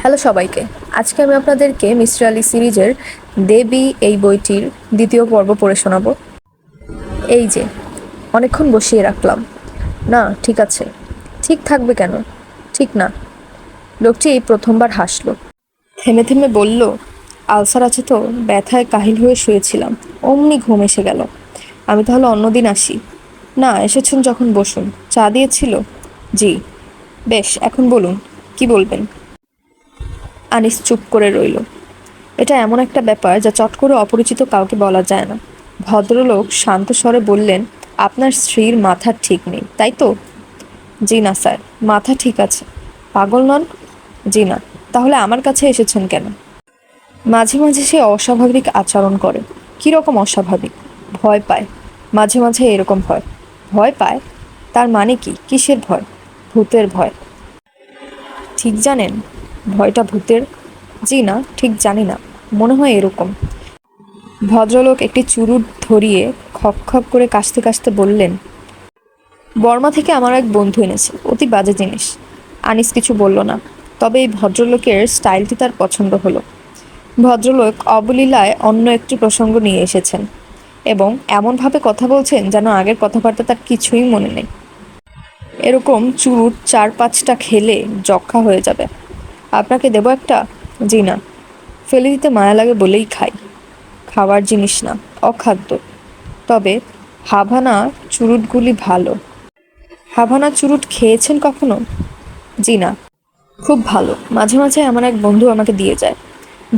Hello সবাইকে। আজকে আমি আপনাদেরকে মিস্টার আলী সিরিজের দেবী এই বইটির দ্বিতীয় পর্ব পড়ে শোনাবো। এই যে অনেকক্ষণ বসিয়ে রাখলাম। না, ঠিক আছে। ঠিক থাকবে কেন? ঠিক না। লোকটি এই প্রথমবার হাসলো, থেমে থেমে বলল, আলসার আছে তো, ব্যথায় কাহিল হয়ে শুয়েছিলাম, অমনি ঘুম এসে গেল। আমি তাহলে অন্যদিন আসি? না, এসেছেন যখন বসুন। চা দিয়েছিল? জি। বেশ, এখন বলুন, কি বলবেন? আনিস চুপ করে রইল। এটা এমন একটা ব্যাপার যা চট করে অপরিচিত কাউকে বলা যায় না। ভদ্রলোক শান্ত স্বরে বললেন, আপনার স্ত্রীর মাথা ঠিক নেই, তাই তো? জি না স্যার, মাথা ঠিক আছে। পাগল নন? জি না। তাহলে আমার কাছে এসেছেন কেন? মাঝে মাঝে সে অস্বাভাবিক আচরণ করে। কীরকম অস্বাভাবিক? ভয় পায়। মাঝে মাঝে এরকম হয়। ভয় পায়? তার মানে কি? কিসের ভয়? ভূতের ভয়। ঠিক জানেন ভয়টা ভূতের? জি না, ঠিক জানি না, মনে হয় এরকম। ভদ্রলোক একটি চুরুট ধরিয়ে খপ খপ করে কাশতে কাশতে বললেন, বর্মা থেকে আমার এক বন্ধু এনেছে, অতি বাজে জিনিস। আনিস কিছু বলল না, তবে এই ভদ্রলোকের স্টাইলটি তার পছন্দ হলো। ভদ্রলোক অবলীলায় অন্য একটি প্রসঙ্গ নিয়ে এসেছেন এবং এমনভাবে কথা বলছেন যেন আগের কথাবার্তা তার কিছুই মনে নেই। এরকম চুরুট 4-5টা খেলে যক্ষা হয়ে যাবে। আপনাকে দেবো একটা? জি না, ফেলে দিতে মায়া লাগে বলেই খাই। খাওয়ার জিনিস না, অখাদ্য। তবে হাভানা চুরুটগুলি ভালো। হাভানা চুরুট খেয়েছেন কখনো? জি না। খুব ভালো, মাঝে মাঝে আমার এক বন্ধু আমাকে দিয়ে যায়।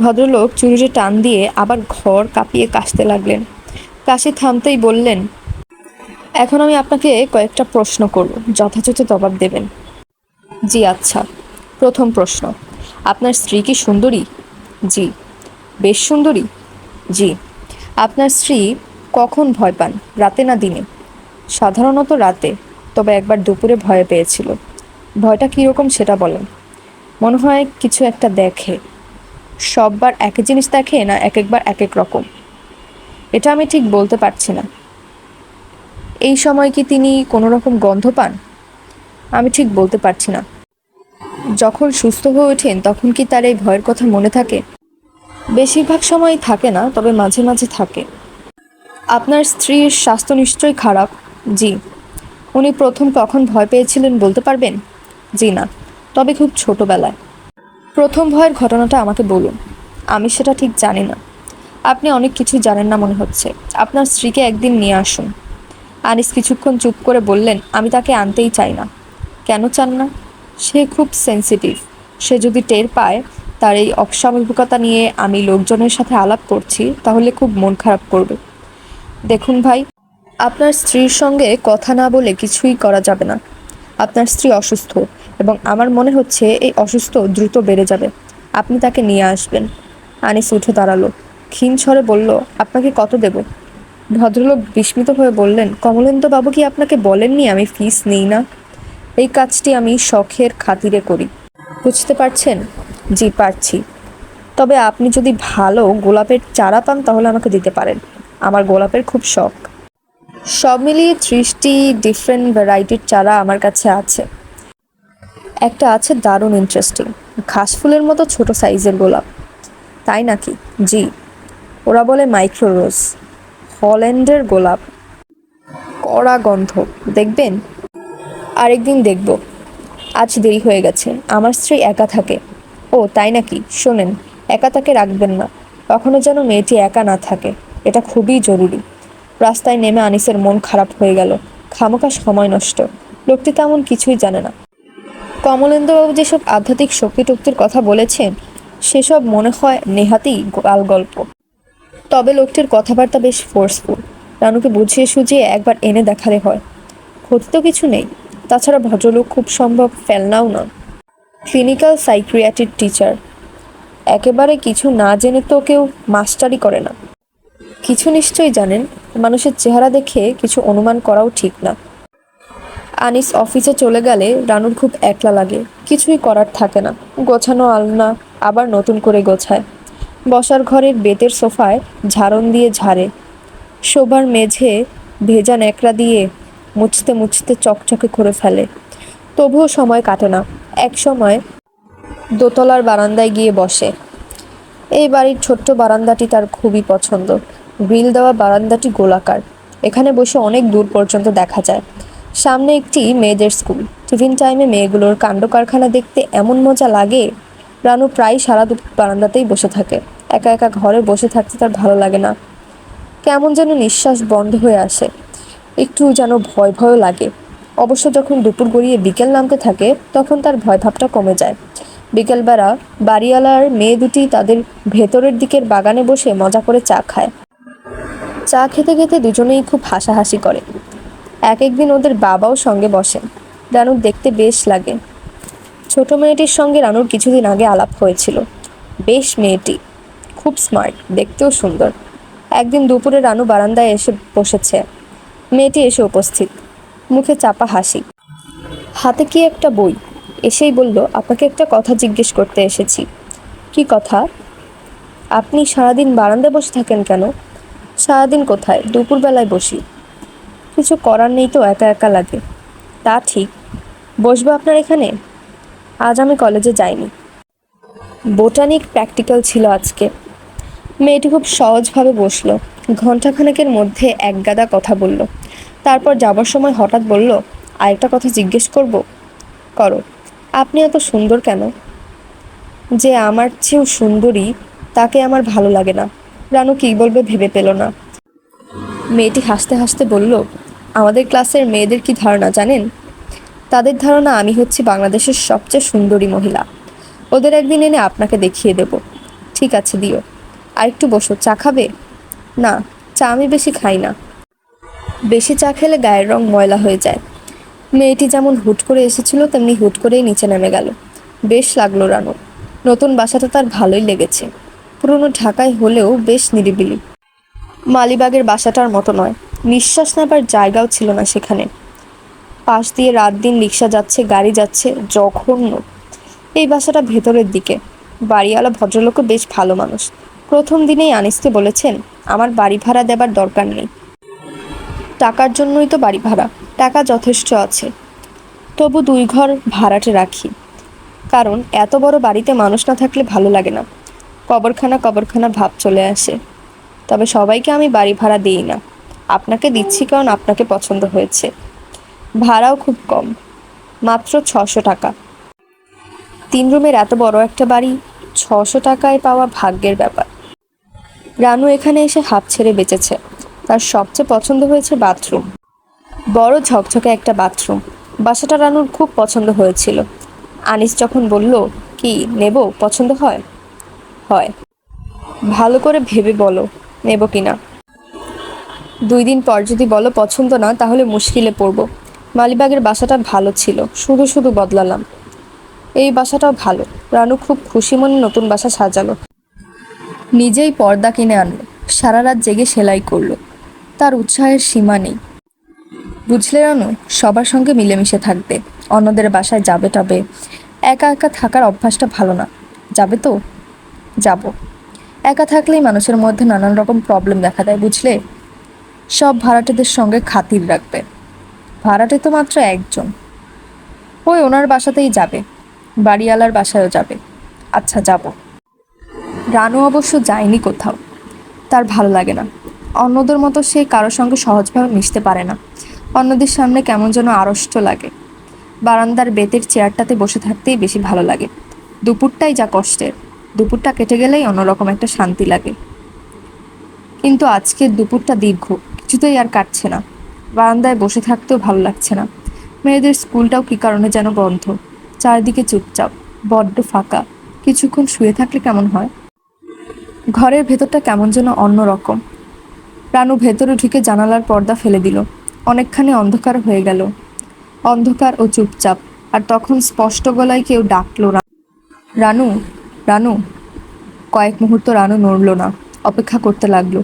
ভদ্রলোক চুরুটে টান দিয়ে আবার ঘর কাঁপিয়ে কাশতে লাগলেন। কাশি থামতেই বললেন, এখন আমি আপনাকে কয়েকটা প্রশ্ন করব, যথাযথ জবাব দেবেন। জি আচ্ছা। প্রথম প্রশ্ন, আপনার স্ত্রী কি সুন্দরী? জি। বেশ সুন্দরী? জি। আপনার স্ত্রী কখন ভয় পান, রাতে না দিনে? সাধারণত রাতে, তবে একবার দুপুরে ভয় পেয়েছিল। ভয়টা কীরকম সেটা বলেন। মনে হয় কিছু একটা দেখে। সববার একই জিনিস দেখে না এক একবার এক এক রকম? এটা আমি ঠিক বলতে পারছি না। এই সময় কি তিনি কোনো রকম গন্ধ পান? আমি ঠিক বলতে পারছি না। যখন সুস্থ হয়ে ওঠেন তখন কি তার এই ভয়ের কথা মনে থাকে? বেশিরভাগ সময়ই থাকে না, তবে মাঝে মাঝে থাকে। আপনার স্ত্রীর স্বাস্থ্য নিশ্চয়ই খারাপ? জি। উনি প্রথম কখন ভয় পেয়েছিলেন বলতে পারবেন? জি না, তবে খুব ছোটবেলায়। প্রথম ভয়ের ঘটনাটা আমাকে বলুন। আমি সেটা ঠিক জানি না। আপনি অনেক কিছু জানেন না মনে হচ্ছে। আপনার স্ত্রীকে একদিন নিয়ে আসুন। আনিস কিছুক্ষণ চুপ করে বললেন, আমি তাকে আনতেই চাই না। কেন চান না? সে খুব সেন্সিটিভ। সে যদি টের পায় তার এই অস্বাভাবিকতা নিয়ে আমি লোকজনের সাথে আলাপ করছি, তাহলে খুব মন খারাপ করবে। দেখুন ভাই, আপনার স্ত্রীর সঙ্গে কথা না বলে কিছুই করা যাবে না। আপনার স্ত্রী অসুস্থ এবং আমার মনে হচ্ছে এই অসুস্থ দ্রুত বেড়ে যাবে। আপনি তাকে নিয়ে আসবেন। আনিস উঠে দাঁড়ালো, ক্ষীণ স্বরে বলল, আপনাকে কত দেব? ভদ্রলোক বিস্মিত হয়ে বললেন, কমলেন্দু বাবু কি আপনাকে বলেননি আমি ফিস নিই না? এই কাজটি আমি শখের খাতিরে করি। বুঝতে পারছেন? জি পারছি। তবে আপনি যদি ভালো গোলাপের চারা পান তাহলে আমাকে দিতে পারেন। আমার গোলাপের খুব শখ। সব মিলিয়ে 30টি ডিফারেন্ট ভ্যারাইটির চারা আমার কাছে আছে। একটা আছে দারুণ ইন্টারেস্টিং, ঘাসফুলের মতো ছোট সাইজের গোলাপ। তাই নাকি? জি। ওরা বলে মাইক্রো রোজ। হল্যান্ডের গোলাপ, কড়া গন্ধ। দেখবেন? আরেকদিন দেখব। আজ দেরি হয়ে গেছে, আমার স্ত্রী একা থাকে। ও তাই নাকি? শোনেন, একা তাকে রাখবেন না। কখনো যেন মেয়েটি একা না থাকে, এটা খুবই জরুরি। রাস্তায় নেমে আনিসের মন খারাপ হয়ে গেল। খামোখা সময় নষ্ট। লোকটি তেমন কিছুই জানে না। কমলেন্দুবাবু যেসব আধ্যাত্মিক শক্তি টক্তির কথা বলেছেন সেসব মনে হয় নেহাতেই গাল গল্প। তবে লোকটির কথাবার্তা বেশ ফোর্সফুল। রানুকে বুঝিয়ে সুঝিয়ে একবার এনে দেখালে হয়। ক্ষতি তো কিছু নেই। তাছাড়া ভদ্রলোক খুব সম্ভব ফেলনাও নন। Clinical সাইকিয়াট্রির teacher. একেবারে কিছু না জেনে তো কেউ মাস্টারি করে না। কিছু নিশ্চয়ই জানেন। মানুষের চেহারা দেখে কিছু অনুমান করাও ঠিক না। আনিস অফিসে চলে গেলে রানুর খুব একলা লাগে। কিছুই করার থাকে না। গোছানো আলনা আবার নতুন করে গোছায়। বসার ঘরের বেতের সোফায় ঝাড়ন দিয়ে ঝাড়ে। শোবার মেঝে ভেজা ন্যাকড়া দিয়ে মুছতে মুছতে চকচকে করে ফেলে। তবুও সময় কাটে না। এক সময় দোতলার বারান্দায় গিয়ে বসে। এই বাড়ির ছোট্ট বারান্দাটি তার খুবই পছন্দ। গ্রিল দেওয়া বারান্দাটি গোলাকার। এখানে বসে অনেক দূর পর্যন্ত দেখা যায়। সামনে একটি মেয়েদের স্কুল। টিফিন টাইমে মেয়েগুলোর কাণ্ড কারখানা দেখতে এমন মজা লাগে। রানু প্রায় সারা দুপুর বারান্দাতেই বসে থাকে। একা একা ঘরে বসে থাকতে তার ভালো লাগে না। কেমন যেন নিঃশ্বাস বন্ধ হয়ে আসে। একটু যেন ভয় ভয়ও লাগে। অবশ্য যখন দুপুর গড়িয়ে বিকেল নামতে থাকে তখন তার ভয় ভাবটা কমে যায়। বিকেলবেলা বাড়িওয়ালার মেয়ে দুটি তাদের ভেতরের দিকের বাগানে বসে মজা করে চা খায়। চা খেতে খেতে দুজনেই খুব হাসাহাসি করে। এক একদিন ওদের বাবাও সঙ্গে বসেন। রানুর দেখতে বেশ লাগে। ছোট মেয়েটির সঙ্গে রানুর কিছুদিন আগে আলাপ হয়েছিল। বেশ মেয়েটি, খুব স্মার্ট, দেখতেও সুন্দর। একদিন দুপুরে রানু বারান্দায় এসে বসেছে। মেয়েটি এসে উপস্থিত, মুখে চাপা হাসি, হাতে কি একটা বই। এসেই বলল, আপনাকে একটা কথা জিজ্ঞেস করতে এসেছি। কি কথা? আপনি সারাদিন বারান্দায় বসে থাকেন কেন? সারাদিন কোথায়, দুপুরবেলায় বসি। কিছু করার নেই তো, একা একা লাগে। তা ঠিক, বসবো আপনার এখানে? আজ আমি কলেজে যাইনি। বোটানিক প্র্যাকটিক্যাল ছিল আজকে। মেয়েটি খুব সহজভাবে বসলো। ঘণ্টাখানেকের মধ্যে একগাদা কথা বলল। তারপর যাবার সময় হঠাৎ বলল, আরেকটা কথা জিজ্ঞেস করব? করো। আপনি এত সুন্দর কেন? যে আমার চেয়েও সুন্দরী তাকে আমার ভালো লাগে না। রানু কী বলবে ভেবে পেল না। মেয়েটি হাসতে হাসতে বলল, আমাদের ক্লাসের মেয়েদের কি ধারণা জানেন? তাদের ধারণা আমি হচ্ছি বাংলাদেশের সবচেয়ে সুন্দরী মহিলা। ওদের একদিন এনে আপনাকে দেখিয়ে দেব। ঠিক আছে, দিও। আর একটু বসো, চা খাবে? না, চা আমি বেশি খাই না। বেশি চা খেলে গায়ের রং ময়লা হয়ে যায়। মেয়েটি যেমন হুট করে এসেছিল তেমনি হুট করেই নিচে নেমে গেল। বেশ লাগলো রানু। নতুন বাসাটা তার ভালোই লেগেছে। পুরনো ঢাকায় হলেও বেশ নিরিবিলি। মালিবাগের বাসাটার মতো নয়। নিঃশ্বাস নেবার জায়গাও ছিল না সেখানে। পাশ দিয়ে রাত দিন রিক্সা যাচ্ছে, গাড়ি যাচ্ছে, জঘন্য। এই বাসাটা ভেতরের দিকে। বাড়িওয়ালা ভদ্রলোকও বেশ ভালো মানুষ। প্রথম দিনেই আনিসকে বলেছেন, আমার বাড়ি ভাড়া দেবার দরকার নেই। টাকার জন্যই তো বাড়ি ভাড়া, টাকা যথেষ্ট আছে। তবু 2 ঘর ভাড়াটে রাখি, কারণ এত বড় বাড়িতে মানুষ না থাকলে ভালো লাগে না। কবরখানা কবরখানা ভাব চলে আসে। তবে সবাইকে আমি বাড়ি ভাড়া দিই না। আপনাকে দিচ্ছি কারণ আপনাকে পছন্দ হয়েছে। ভাড়াও খুব কম, মাত্র 600 টাকা। 3 রুমের এত বড় একটা বাড়ি 600 টাকায় পাওয়া ভাগ্যের ব্যাপার। রানু এখানে এসে হাঁপ ছেড়ে বেঁচেছে। তার সবচেয়ে পছন্দ হয়েছে বাথরুম। বড় ঝকঝকে একটা বাথরুম। বাসাটা রানুর খুব পছন্দ হয়েছিল। আনিস যখন বলল, কি নেব, পছন্দ হয়? হয়। ভালো করে ভেবে বলো নেব কিনা। 2 দিন পর যদি বলো পছন্দ না, তাহলে মুশকিলে পড়ব। মালিবাগের বাসাটা ভালো ছিল, শুধু শুধু বদলালাম। এই বাসাটাও ভালো। রানু খুব খুশি মনে নতুন বাসা সাজালো। নিজেই পর্দা কিনে আনলো। সারা রাত জেগে সেলাই করলো। তার উৎসাহের সীমা নেই। বুঝলে রানু, সবার সঙ্গে মিলেমিশে থাকবে, অন্যদের বাসায় যাবে টাবে। একা একা থাকার অভ্যাসটা ভালো না। যাবে তো? যাব। একা থাকলেই মানুষের মধ্যে নানান রকম প্রবলেম দেখা দেয়, বুঝলে। সব ভাড়াটেদের সঙ্গে খাতির রাখবে। ভাড়াটে তো মাত্র একজন, ওই ওনার বাসাতেই যাবে, বাড়িওয়ালার বাসায়ও যাবে। আচ্ছা, যাব। রানু অবশ্য যায়নি কোথাও। তার ভালো লাগে না। অন্যদের মতো সে কারোর সঙ্গে সহজভাবে মিশতে পারে না। অন্যদের সামনে কেমন যেন আড়ষ্ট লাগে। বারান্দার বেতের চেয়ারটাতে বসে থাকতেই বেশি ভালো লাগে। দুপুরটাই যা কষ্টের। দুপুরটা কেটে গেলেই অন্যরকম একটা শান্তি লাগে। কিন্তু আজকের দুপুরটা দীর্ঘ, কিছুতেই আর কাটছে না। বারান্দায় বসে থাকতেও ভালো লাগছে না। মেয়েদের স্কুলটাও কী কারণে যেন বন্ধ। চারিদিকে চুপচাপ, বড্ড ফাঁকা। কিছুক্ষণ শুয়ে থাকলে কেমন হয়। ঘরের ভেতরটা কেমন যেন অন্যরকম। রানু ভেতরে ঢুকে জানালার পর্দা ফেলে দিল। অনেকখানি অন্ধকার হয়ে গেল। অন্ধকার ও চুপচাপ। আর তখন স্পষ্ট গলায় কেউ ডাকলো, রানু, রানু। কয়েক মুহূর্ত রানু নড়ল না, অপেক্ষা করতে লাগলো।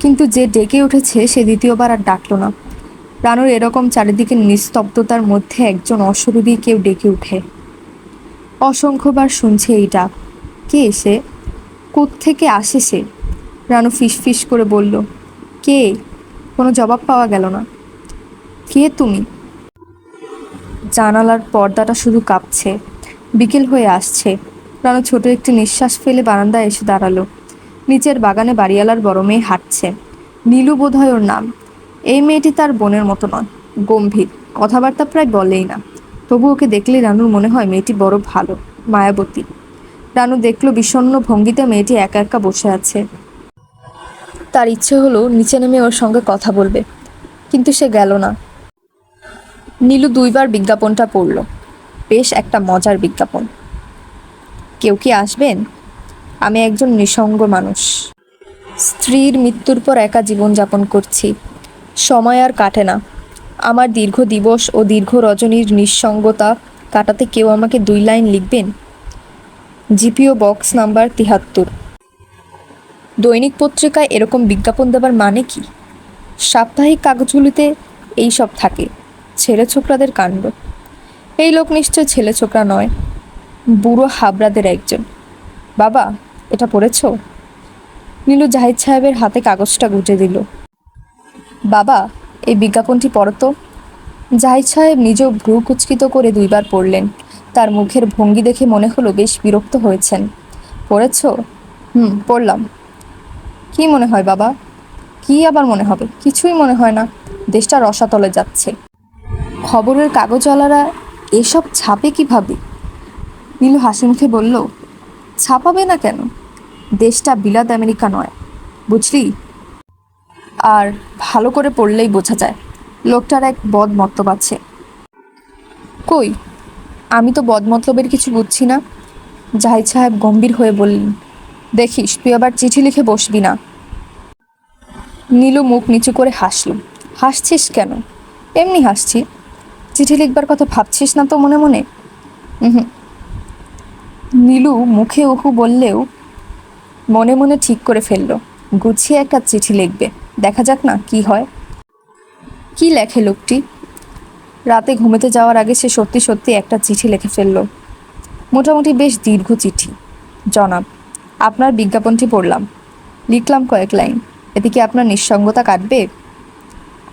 কিন্তু যে ডেকে উঠেছে সে দ্বিতীয়বার আর ডাকলো না। রানুর এরকম চারিদিকে নিস্তব্ধতার মধ্যে একজন অশরীরী কেউ ডেকে উঠে। অসংখ্যবার শুনছে এই ডাক। কে সে? কোত্থেকে আসে সে? রানু ফিসফিস করে বলল, কে? কোনো জবাব পাওয়া গেল না। কে তুমি? জানালার পর্দাটা শুধু কাঁপছে। বিকেল হয়ে আসছে। রানু ছোট একটি নিঃশ্বাস ফেলে বারান্দায় এসে দাঁড়ালো। নিচের বাগানে বাড়িওয়ালার বড় মেয়ে হাঁটছে। নীলু বোধহয় ওর নাম। এই মেয়েটি তার বোনের মতো নয়, গম্ভীর, কথাবার্তা প্রায় বলেই না। তবু ওকে দেখলে রানুর মনে হয় মেয়েটি বড় ভালো, মায়াবতী। রানু দেখল বিষণ্ণ ভঙ্গিতে মেয়েটি একা একা বসে আছে। তার ইচ্ছে হলো নিচে নেমে ওর সঙ্গে কথা বলবে, কিন্তু সে গেল না। নীলু 2বার বিজ্ঞাপনটা পড়ল। বেশ একটা মজার বিজ্ঞাপন। কেউ কি আসবেন? আমি একজন নিঃসঙ্গ মানুষ। স্ত্রীর মৃত্যুর পর একা জীবনযাপন করছি। সময় আর কাটে না। আমার দীর্ঘ দিবস ও দীর্ঘ রজনীর নিঃসঙ্গতা কাটাতে কেউ আমাকে 2 লাইন লিখবেন? GPO box number 73। দৈনিক পত্রিকায় এরকম বিজ্ঞাপন দেবার মানে কি? সাপ্তাহিক কাগজগুলিতে এই সব থাকে, ছেলে ছোকরাদের কাণ্ড। এই লোক নিশ্চয় ছেলে ছোকরা নয়, বুড়ো হাবরাদের একজন। বাবা, এটা পড়েছ? নীলু জাহিদ সাহেবের হাতে কাগজটা গুঁজে দিল। বাবা, এই বিজ্ঞাপনটি পড়ো তো। জাহিদ সাহেব নিজেও ভ্রু কুচকিত করে 2বার পড়লেন। তার মুখের ভঙ্গি দেখে মনে হলো বেশ বিরক্ত হয়েছেন। পড়েছ? পড়লাম। কি মনে হয় বাবা? কি আবার মনে হবে? কিছুই মনে হয় না। দেশটা রসাতলে যাচ্ছে। খবরের কাগজওয়ালারা এসব ছাপে কিভাবে? নীলু হাসি মুখে বলল, ছাপাবে না কেন? দেশটা বিলাত আমেরিকা নয়, বুঝলি? আর ভালো করে পড়লেই বোঝা যায় লোকটার এক বদ মতলব আছে। কই, আমি তো বদ মতলবের কিছু বুঝছি না। জাহিদ সাহেব গম্ভীর হয়ে বললেন, দেখিস তুই আবার চিঠি লিখে বসবি না। নীলু মুখ নিচু করে হাসল। হাসছিস কেন? এমনি হাসছি। চিঠি লিখবার কথা ভাবছিস না তো মনে মনে? হুম। নীলু মুখে উহু বললেও মনে মনে ঠিক করে ফেলল, গুছিয়ে একটা চিঠি লিখবে। দেখা যাক না কি হয়। কি লেখে লোকটি? রাতে ঘুমোতে যাওয়ার আগে সে সত্যি সত্যি একটা চিঠি লিখে ফেলল। মোটামুটি বেশ দীর্ঘ চিঠি। জনাব, আপনার বিজ্ঞাপনটি পড়লাম, লিখলাম কয়েক লাইন। এতে কি আপনার নিঃসঙ্গতা কাটবে?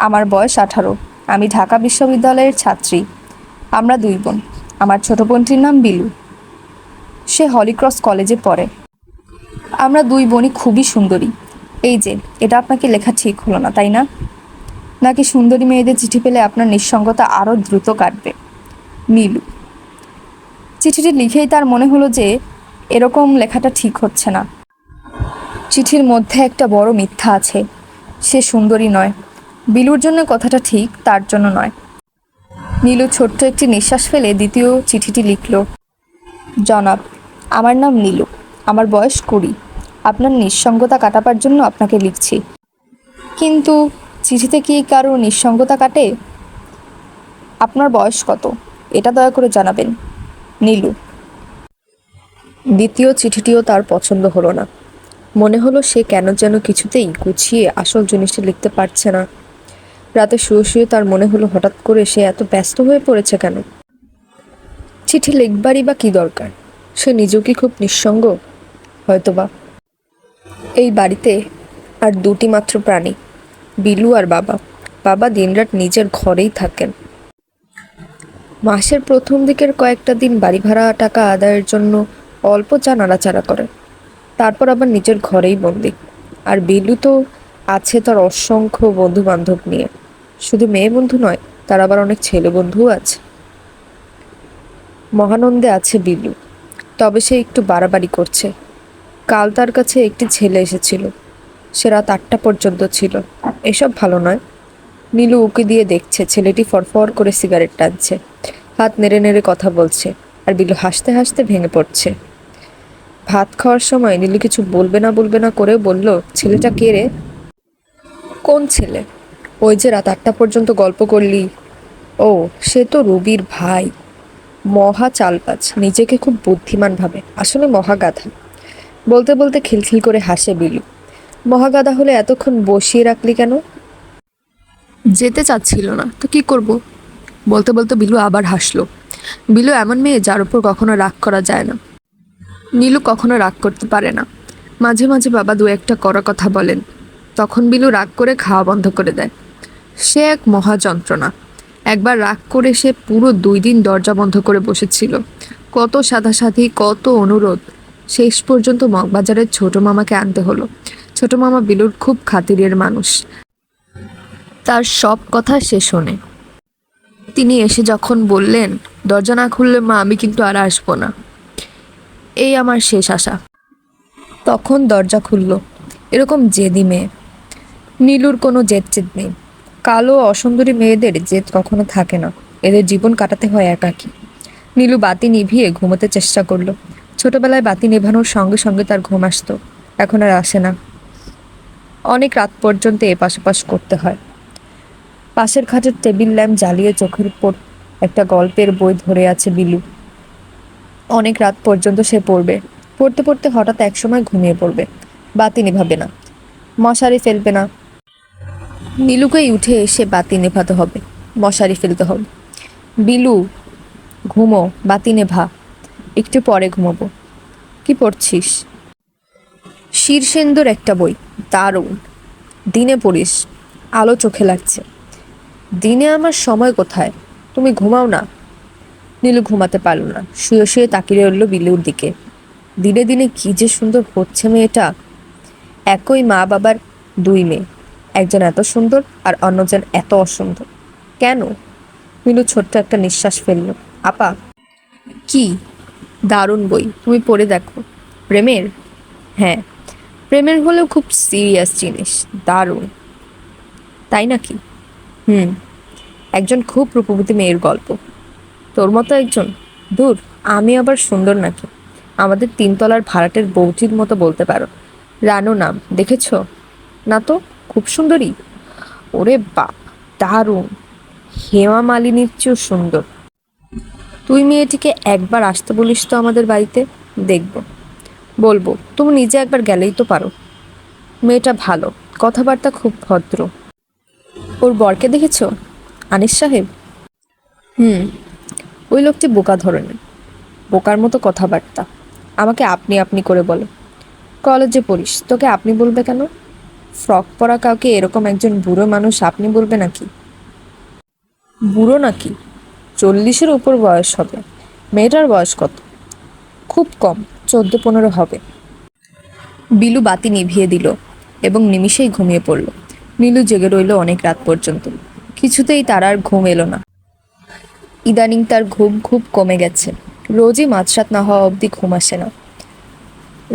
আমার বয়স 18। আমি ঢাকা বিশ্ববিদ্যালয়ের ছাত্রী। আমরা 2 বোন। আমার ছোট বোনটির নাম বিলু। সে হলিক্রস কলেজে পড়ে। আমরা 2 বোনই খুবই সুন্দরী। এই যে, এটা আপনাকে লেখা ঠিক হলো না, তাই না? নাকি সুন্দরী মেয়েদের চিঠি পেলে আপনার নিঃসঙ্গতা আরও দ্রুত কাটবে? নীলু। চিঠিটি লিখেই তার মনে হলো যে এরকম লেখাটা ঠিক হচ্ছে না। চিঠির মধ্যে একটা বড় মিথ্যা আছে। সে সুন্দরী নয়। বিলুর জন্য কথাটা ঠিক, তার জন্য নয়। নীলু ছোট্ট একটি নিঃশ্বাস ফেলে দ্বিতীয় চিঠিটি লিখল। জনাব, আমার নাম নীলু। আমার বয়স 20। আপনার নিঃসঙ্গতা কাটাবার জন্য আপনাকে লিখছি। কিন্তু চিঠিতে কি কারো নিঃসঙ্গতা কাটে? আপনার বয়স কত এটা দয়া করে জানাবেন। নীলু। দ্বিতীয় চিঠিটিও তার পছন্দ হলো না। মনে হলো সে কেন যেন কিছুতেই গুছিয়ে আসল জিনিসটা লিখতে পারছে না। রাতে শুয়ে শুয়ে তার মনে হলো হঠাৎ করে সে এত ব্যস্ত হয়ে পড়েছে কেন? চিঠি লিখবারই বা কী দরকার? সে নিজেও কি খুব নিঃসঙ্গ? হয়তোবা। এই বাড়িতে আর 2টি মাত্র প্রাণী, বিলু আর বাবা। বাবা দিনরাত নিজের ঘরেই থাকেন। মাসের প্রথম দিকের কয়েকটা দিন বাড়ি ভাড়া টাকা আদায়ের জন্য অল্প যা নাড়াচাড়া করে, তারপর আবার নিজের ঘরেই বন্দি। আর বিলু তো আছে তার অসংখ্য বন্ধু বান্ধব নিয়ে। শুধু মেয়ে বন্ধু নয়, তার আবার অনেক ছেলে বন্ধুও আছে। মহানন্দে আছে বিলু, তবে সে একটু বাড়াবাড়ি করছে। কাল তার কাছে একটি ছেলে এসেছিল। সে রাত 8টা পর্যন্ত ছিল। এসব ভালো নয়। নীলু উকি দিয়ে দেখছে ছেলেটি ফরফর করে সিগারেট টানছে, হাত নেড়ে নেড়ে কথা বলছে, আর বিলু হাসতে হাসতে ভেঙে পড়ছে। ভাত খাওয়ার সময় নীলু কিছু বলবে না করে বলল, ছেলেটা কে রে? কোন ছেলে? ওই যে রাত 8টা পর্যন্ত গল্প করলি। ও, সে তো রবির ভাই। মহা চালবাজ, নিজেকে খুব বুদ্ধিমান ভাবে, আসলে মহাগাধা। বলতে বলতে খিলখিল করে হাসে বিলু। মহাগাধা হলে এতক্ষণ বসিয়ে রাখলি কেন? যেতে চাচ্ছিল না তো কি করব? বলতে বলতে বিলু আবার হাসলো। বিলু এমন মেয়ে যার উপর কখনো রাগ করা যায় না। নীলু কখনো রাগ করতে পারে না। মাঝে মাঝে বাবা 2-একটা কড়া কথা বলেন, তখন বিলু রাগ করে খাওয়া বন্ধ করে দেয়। সে এক মহা যন্ত্রণা। একবার রাগ করে সে পুরো 2 দিন দরজা বন্ধ করে বসেছিল। কত সাধাসাধি, কত অনুরোধ, শেষ পর্যন্ত মগবাজারের ছোট মামাকে আনতে হলো। ছোট মামা বিলুর খুব খাতিরের মানুষ, তার সব কথা সে শোনে। তিনি এসে যখন বললেন, দরজা না খুললে মা আমি কিন্তু আর আসবো না, এই আমার শেষ আশা। তখন দরজা খুলল এরকম জেদি মেয়ে। নীলুর কোনো জেদ চেদ নেই। কালো অসুন্দরী মেয়েদের জেদ কখনো থাকে না, এদের জীবন কাটাতে হয় একাকী। নীলু বাতি নিভিয়ে ঘুমোতে চেষ্টা করলো। ছোটবেলায় বাতি নেভানোর সঙ্গে সঙ্গে তার ঘুম আসতো, এখন আর আসে না। অনেক রাত পর্যন্ত এপাশ ওপাশ করতে হয়। পাশের খাটের টেবিল ল্যাম্প জ্বালিয়ে চোখের উপর একটা গল্পের বই ধরে আছে বিলু। অনেক রাত পর্যন্ত সে পড়বে, পড়তে পড়তে হঠাৎ একসময় ঘুমিয়ে পড়বে। বাতি নেভাবে না, মশারি ফেলবে না। নীলুকেই উঠে এসে বাতি নেভাতে হবে, মশারি ফেলতে হবে। বিলু ঘুমো, বাতি নেভা, একটু পরে ঘুমোবো। কি পড়ছিস? শীর্ষেন্দুর একটা বই, দারুণ। দিনে পড়িস, আলো চোখে লাগছে। দিনে আমার সময় কোথায়, তুমি ঘুমাও না। নীলু ঘুমাতে পারল না, শুয়ে শুয়ে তাকিয়ে রইল বিলুর দিকে। দিনে দিনে কি যে সুন্দর হচ্ছে মেয়েটা। একই মা বাবার দুই মেয়ে, একজন এত সুন্দর আর অন্যজন এত অসুন্দর। কেন? নীলু ছোট্ট একটা নিঃশ্বাস ফেলল। আপা। কি? দারুণ বই, তুমি পড়ে দেখো। প্রেমের? হ্যাঁ, প্রেমের হলেও খুব সিরিয়াস জিনিস, দারুণ। তাই নাকি? হুম, একজন খুব রূপবতী মেয়ের গল্প। তোর মতো একজন? দূর, আমি আবার সুন্দর নাকি? আমাদের তিনতলার ভাড়াটের বৌটির মতো বলতে পারো। রানু নাম, দেখেছ? না তো, খুব সুন্দরী। ওরে বাপ, দারুণ, হেমা মালিনীর চেয়েও সুন্দর। তুই মেয়েটিকে একবার আসতে বলিস তো আমাদের বাড়িতে, দেখব। বলবো, তুমি নিজে একবার গেলেই তো পারো। মেয়েটা ভালো, কথাবার্তা খুব ভদ্র। ওর বরকে দেখেছ? আনিস সাহেব? হুম, ওই লোকটি বোকা ধরনের, বোকার মতো কথাবার্তা। আমাকে আপনি আপনি করে বলে। কলেজে পড়িস, তোকে আপনি বলবে কেন? ফ্রক পরা কাউকে এরকম একজন বুড়ো মানুষ আপনি বলবে নাকি? বুড়ো নাকি? 40-এর উপর বয়স হবে। মেয়েটার বয়স কত? খুব কম, 14-15 হবে। বিলু বাতি নিভিয়ে দিল এবং নিমিষেই ঘুমিয়ে পড়ল। নীলু জেগে রইল অনেক রাত পর্যন্ত। কিছুতেই তার আর ঘুম এলো না। ইদানিং তার ঘুম খুব কমে গেছে, রোজই মাঝরাত না হওয়া অবধি ঘুম আসে না।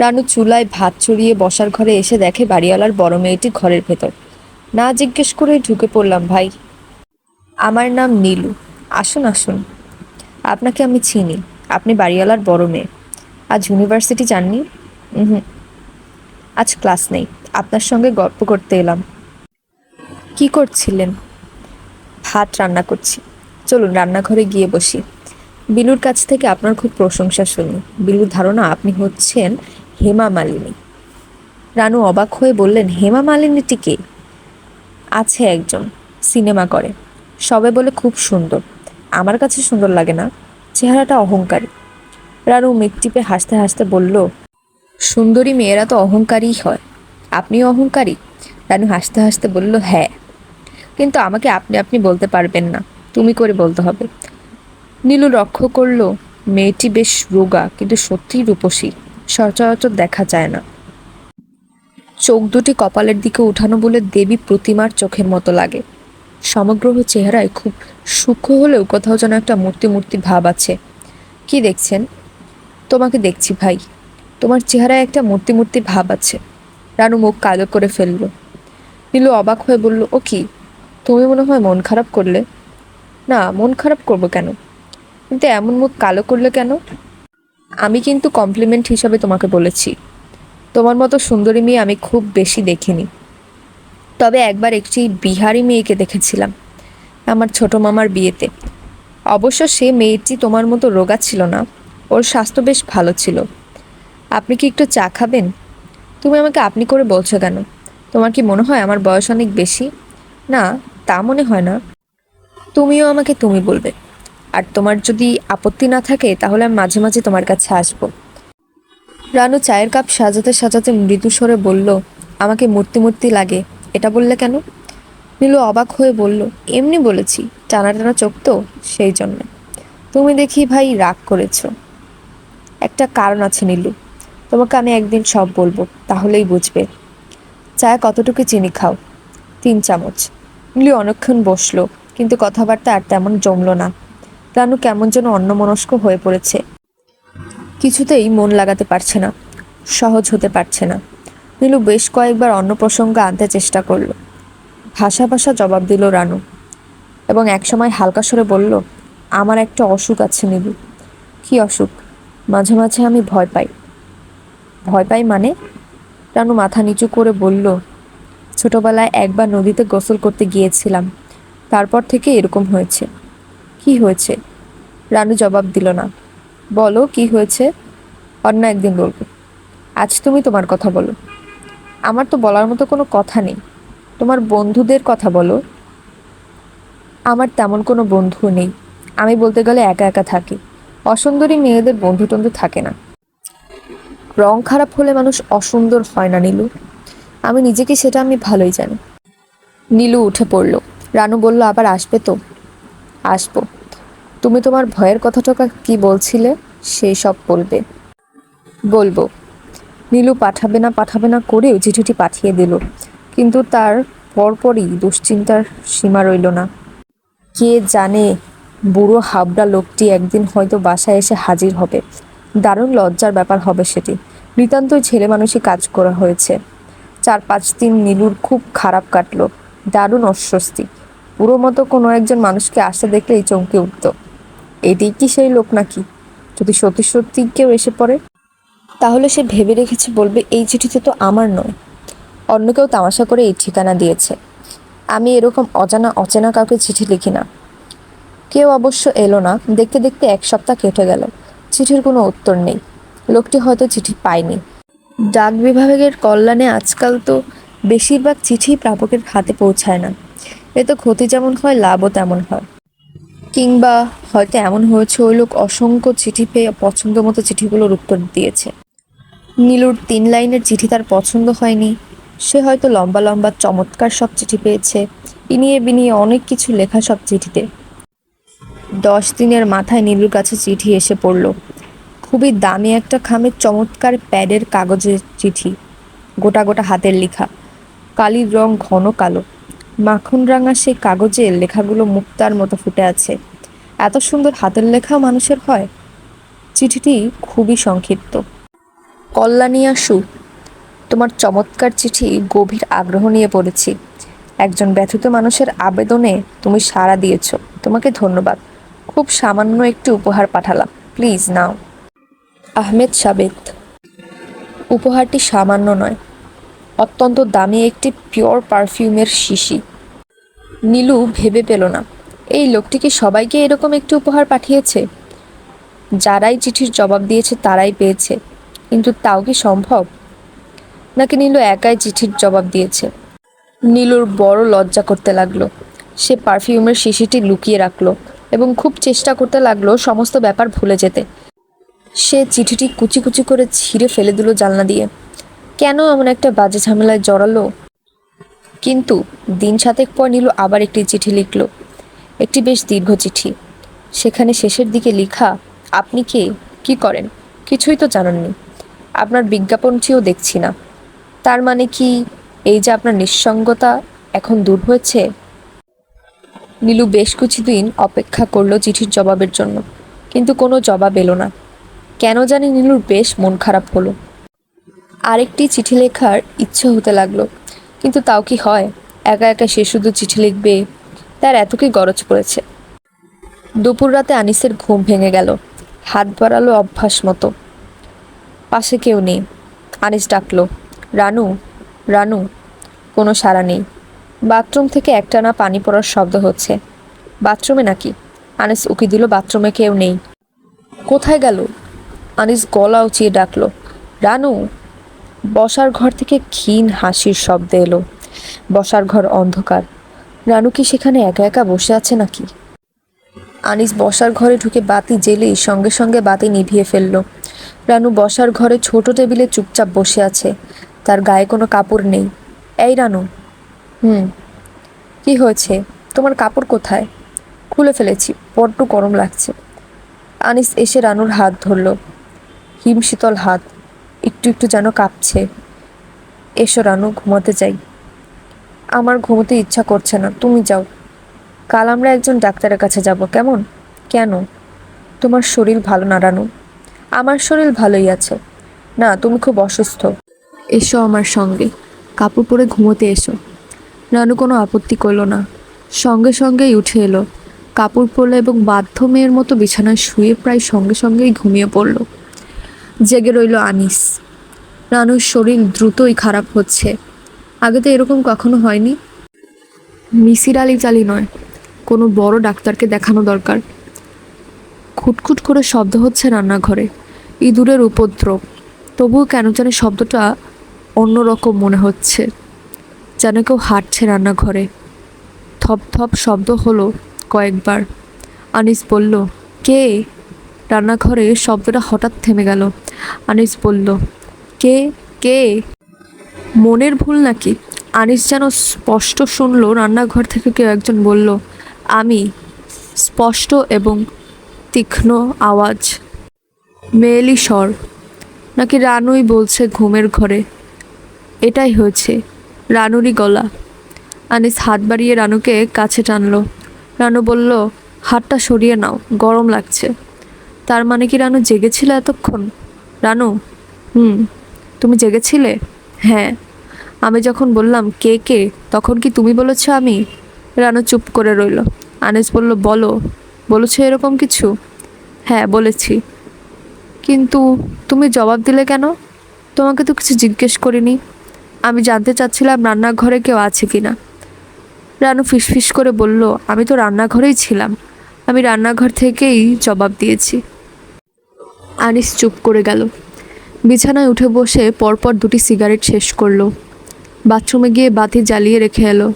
রানু চুলায় ভাত চড়িয়ে বসার ঘরে এসে দেখে বাড়িওয়ালার বড় মেয়েটি ঘরের ভেতর। না জিজ্ঞেস করে ঢুকে পড়লাম। ভাই, আমার নাম নীলু, আসুন আসুন। আপনাকে আমি চিনি, আপনি বাড়িওয়ালার বড় মেয়ে। আজ ইউনিভার্সিটি যাননি? হুম, আজ ক্লাস নেই, আপনার সঙ্গে গল্প করতে এলাম। কি করছিলেন? ভাত রান্না করছি। চলুন রান্নাঘরে গিয়ে বসি। বিলুর কাছ থেকে আপনার খুব প্রশংসা শুনি। বিলুর ধারণা আপনি হচ্ছেন হেমা মালিনী। রানু অবাক হয়ে বললেন, হেমা মালিনীটি কে? আছে একজন, সিনেমা করে, সবে বলে খুব সুন্দর। আমার কাছে সুন্দর লাগে না, চেহারাটা অহংকারী। রানু মেঘ টিপে হাসতে হাসতে বলল, সুন্দরী মেয়েরা তো অহংকারীই হয়। আপনিও অহংকারী? রানু হাসতে হাসতে বলল, হ্যাঁ, কিন্তু আমাকে আপনি আপনি বলতে পারবেন না, তুমি করে বলতে হবে। নীলু লক্ষ্য করল মেয়েটি বেশ রোগা, কিন্তু সত্যিই রূপসী, সচরাচর দেখা যায় না। চোখ দুটি কপালের দিকে উঠানো বলে দেবী প্রতিমার চোখের মতো লাগে। সমগ্র চেহারায় খুব সূক্ষ্ম হলেও কোথাও যেন একটা মূর্তি মূর্তি ভাব আছে। কি দেখছেন? তোমাকে দেখছি ভাই, তোমার চেহারায় একটা মূর্তি মূর্তি ভাব আছে। রানু মুখ কালো করে ফেলল। নীলু অবাক হয়ে বলল, ও কি, তুমি মনে হয় মন খারাপ করলে? না, মন খারাপ করবো কেন? কিন্তু এমন মুখ কালো করলে কেন? আমি কিন্তু কমপ্লিমেন্ট হিসাবে তোমাকে বলেছি। তোমার মতো সুন্দরী মেয়ে আমি খুব বেশি দেখিনি, তবে একবার একটি বিহারি মেয়েকে দেখেছিলাম আমার ছোট মামার বিয়েতে। অবশ্য সে মেয়েটি তোমার মতো রোগা ছিল না, ওর স্বাস্থ্য বেশ ভালো ছিল। আপনি কি একটু চা খাবেন? তুমি আমাকে আপনি করে বলছো কেন? তোমার কি মনে হয় আমার বয়স অনেক বেশি? না, তা মনে হয় না। তুমিও আমাকে তুমি বলবে, আর তোমার যদি আপত্তি না থাকে তাহলে আমি মাঝে মাঝে তোমার কাছে আসবো। রানু চায়ের কাপ সাজাতে সাজাতে মৃদু স্বরে বলল, আমাকে মূর্তি মূর্তি লাগে, এটা বললে কেন? নীলু অবাক হয়ে বলল, এমনি বলেছি, টানা টানা চোখ তো, সেই জন্য। তুমি দেখি ভাই রাগ করেছো। একটা কারণ আছে নীলু, তোমাকে আমি একদিন সব বলবো, তাহলেই বুঝবে। চায়ে কতটুকু চিনি খাও? 3 চামচ। নীলু অনেকক্ষণ বসলো, কিন্তু কথাবার্তা আর তেমন জমলো না। রানু কেমন যেন অন্যমনস্ক হয়ে পড়েছে, কিছুতেই মন লাগাতে পারছে না, সহজ হতে পারছে না। নীলু বেশ কয়েকবার অন্য প্রসঙ্গ আনতে চেষ্টা করলো। ভাষা ভাষা জবাব দিল রানু, এবং একসময় হালকা স্বরে বলল, আমার একটা অসুখ আছে নীলু। কি অসুখ? মাঝে মাঝে আমি ভয় পাই। ভয় পাই মানে? রানু মাথা নিচু করে বলল, ছোটবেলায় একবার নদীতে গোসল করতে গিয়েছিলাম, তারপর থেকে এরকম হয়েছে। কি হয়েছে? রানু জবাব দিল না। বলো কি হয়েছে? অন্য একদিন বলবো, আজ তুমি তোমার কথা বলো। আমার তো বলার মতো কোনো কথা নেই, তোমার বন্ধুদের কথা বলো। আমার তেমন কোনো বন্ধু নেই, আমি বলতে গেলে একা একা থাকি। অসুন্দরী মেয়েদের বন্ধু টন্ধু থাকে না। রং খারাপ হলে মানুষ অসুন্দর হয় না নীলু, আমি নিজেকে সেটা আমি ভালোই জানি। নীলু উঠে পড়ল। রানু বলল, আবার আসবে তো? আসবো। তুমি তোমার ভয়ের কথাটা কি বলছিলে, সেই সব বলবে? বলবো। নীলু পাঠাবে না করেও চিঠিটি পাঠিয়ে দিল, কিন্তু তার পরপরই দুশ্চিন্তার সীমা রইল না। কে জানে, বুড়ো হাবড়া লোকটি একদিন হয়তো বাসায় এসে হাজির হবে। দারুণ লজ্জার ব্যাপার হবে সেটি। নিতান্তই ছেলে মানুষই কাজ করা হয়েছে। 4-5 দিন নীলুর খুব খারাপ কাটলো, দারুণ অস্বস্তি। পুরো মতো কোনো একজন মানুষকে আসতে দেখলেই চমকে উঠত। এটি কি সেই লোক নাকি? যদি সত্যি সত্যি কেউ এসে পড়ে, তাহলে সে ভেবে রেখেছে বলবে, এই চিঠিতে তো আমার নয়, অন্য কেউ তামাশা করে এই ঠিকানা দিয়েছে। আমি এরকম অজানা অচেনা কাউকে চিঠি লিখি না। কেউ অবশ্য এলো না। দেখতে দেখতে 1 সপ্তাহ কেটে গেল, চিঠির কোনো উত্তর নেই। লোকটি হয়তো চিঠি পায়নি। ডাক বিভাগের কল্যাণে আজকাল তো বেশিরভাগ চিঠি প্রাপকের হাতে পৌঁছায় না। এতে ক্ষতি যেমন হয়, লাভও তেমন হয়। কিংবা হয়তো এমন হয়েছে, ওই লোক অসংখ্য চিঠি পেয়ে পছন্দ মতো চিঠিগুলোর উত্তর দিয়েছে। নীলুর 3 লাইনের চিঠি তার পছন্দ হয়নি। সে হয়তো লম্বা লম্বা চমৎকার সব চিঠি পেয়েছে, ইনিয়ে বিনিয়ে অনেক কিছু লেখা সব চিঠিতে। 10 দিনের মাথায় নীলুর কাছে চিঠি এসে পড়ল। খুবই দামি একটা খামের চমৎকার প্যাডের কাগজের চিঠি, গোটা গোটা হাতের লেখা। কালির রং ঘন কালো, মাখন রাঙা সেই কাগজে লেখাগুলো মুক্তার মতো ফুটে আছে। এত সুন্দর হাতের লেখা মানুষের হয়? চিঠিটি খুবই সংক্ষিপ্ত। কল্যাণিয়া সু, তোমার চমৎকার চিঠি গভীর আগ্রহ নিয়ে পড়েছি। একজন ব্যথিত মানুষের আবেদনে তুমি সাড়া দিয়েছ, তোমাকে ধন্যবাদ। খুব সামান্য একটি উপহার পাঠালাম, প্লিজ নাও। আহমেদ সাবেত। উপহারটি সামান্য নয়, অত্যন্ত দামি একটি পিওর পারফিউমের শিশি। নীলু ভেবে পেল না, এই লোকটি কি সবাইকে এরকম একটি উপহার পাঠিয়েছে? যারাই চিঠির জবাব দিয়েছে তারাই পেয়েছে, কিন্তু তাও কি সম্ভব? নাকি নীলু একাই চিঠির জবাব দিয়েছে? নীলুর বড় লজ্জা করতে লাগলো। সে পারফিউমের শিশিটি লুকিয়ে রাখলো এবং খুব চেষ্টা করতে লাগলো সমস্ত ব্যাপার ভুলে যেতে। সে চিঠিটি কুচি কুচি করে ছিঁড়ে ফেলে দিল জানলা দিয়ে। কেন এমন একটা বাজে ঝামেলায় জড়ালো? কিন্তু দিন 7 পর নীলু আবার একটি চিঠি লিখল, একটি বেশ দীর্ঘ চিঠি। সেখানে শেষের দিকে লেখা, আপনি কে, কি করেন, কিছুই তো জানাননি। আপনার বিজ্ঞাপনটিও দেখছি না। তার মানে কি এই যে আপনার নিঃসঙ্গতা এখন দূর হয়েছে? নীলু বেশ কিছুদিন অপেক্ষা করলো চিঠির জবাবের জন্য, কিন্তু কোনো জবাব এলো না। কেন জানি নীলুর বেশ মন খারাপ হলো। আরেকটি চিঠি লেখার ইচ্ছে হতে লাগলো, কিন্তু তাও কি হয়? একা একা সে শুধু চিঠি লিখবে, তার এত কি গরজ পড়েছে? দুপুর রাতে আনিসের ঘুম ভেঙে গেল। হাত বাড়ালো অভ্যাস মতো। পাশে কেউ নেই। আনিস ডাকলো, রানু, রানু। কোনো সাড়া নেই। বাথরুম থেকে একটানা পানি পড়ার শব্দ হচ্ছে। বাথরুমে নাকি? আনিস উকি দিল, বাথরুমে কেউ নেই। কোথায় গেল? আনিস গলা উঁচিয়ে ডাকলো, রানু। বসার ঘর থেকে ক্ষীণ হাসির শব্দ এলো। বসার ঘর অন্ধকার। রানু কি সেখানে একা একা বসে আছে নাকি? আনিস বসার ঘরে ঢুকে বাতি জ্বেলেই সঙ্গে সঙ্গে বাতি নিভিয়ে ফেলল। রানু বসার ঘরে ছোট টেবিলে চুপচাপ বসে আছে, তার গায়ে কোনো কাপড় নেই। এই রানু। কি হয়েছে? তোমার কাপড় কোথায়? খুলে ফেলেছি, বড্ড গরম লাগছে। আনিস এসে রানুর হাত ধরল। হিমশীতল হাত, একটু একটু যেন কাঁপছে। এসো রানু, ঘুমাতে যাই। আমার ঘুমোতে ইচ্ছা করছে না, তুমি যাও। কাল আমরা একজন ডাক্তারের কাছে যাব, কেমন? কেন? তোমার শরীর ভালো না রানু? আমার শরীর ভালোই আছে। না, তুমি খুব অসুস্থ। এসো আমার সঙ্গে, কাপড় পরে ঘুমোতে এসো। রানু কোনো আপত্তি করল না, সঙ্গে সঙ্গেই উঠে এলো, কাপড় পরলো এবং বাধ্য মেয়ের মতো বিছানায় শুয়ে প্রায় সঙ্গে সঙ্গেই ঘুমিয়ে পড়ল। জেগে রইল আনিস। রানুর শরীর দ্রুতই খারাপ হচ্ছে। আগে তো এরকম কখনো হয়নি। মিসির আলি চালি নয়, কোনো বড় ডাক্তারকে দেখানো দরকার। খুটখুট করে শব্দ হচ্ছে রান্নাঘরে, ইঁদুরের উপদ্রব। তবুও কেন জানি শব্দটা অন্যরকম মনে হচ্ছে, যেন কেউ হাঁটছে রান্নাঘরে। থপ থপ শব্দ হলো কয়েকবার। আনিস বলল, কে? রান্নাঘরে শব্দটা হঠাৎ থেমে গেল। আনিস বলল, কে? কে? মনের ভুল নাকি? আনিস যেন স্পষ্ট শুনল রান্নাঘর থেকে কেউ একজন বলল, আমি। স্পষ্ট এবং তীক্ষ্ণ আওয়াজ, মেয়েলি স্বর। নাকি রানুই বলছে ঘুমের ঘরে? এটাই হয়েছে, রানুরই গলা। আনিস হাত বাড়িয়ে রানুকে কাছে টানলো। রানু বলল, হাতটা সরিয়ে নাও, গরম লাগছে। তার মানে কি রানু জেগেছিল এতক্ষণ? রানু, তুমি জেগেছিলে? হ্যাঁ। আমি যখন বললাম কে কে, তখন কি তুমি বলেছ আমি? রানু চুপ করে রইল। আনিস বলল, বলেছ এরকম কিছু? হ্যাঁ, বলেছি। কিন্তু তুমি জবাব দিলে কেন? তোমাকে তো কিছু জিজ্ঞেস করিনি। আমি জানতে চাচ্ছিলাম রান্নাঘরে কেউ আছে কিনা। রানু ফিসফিস করে বলল, আমি তো রান্নাঘরেই ছিলাম। আমি রান্নাঘর থেকেই জবাব দিয়েছি। আনিস চুপ করে গেল। বিছানায় উঠে বসে পরপর 2টি সিগারেট শেষ করলো। বাথরুমে গিয়ে বাতি জ্বালিয়ে রেখে এলো।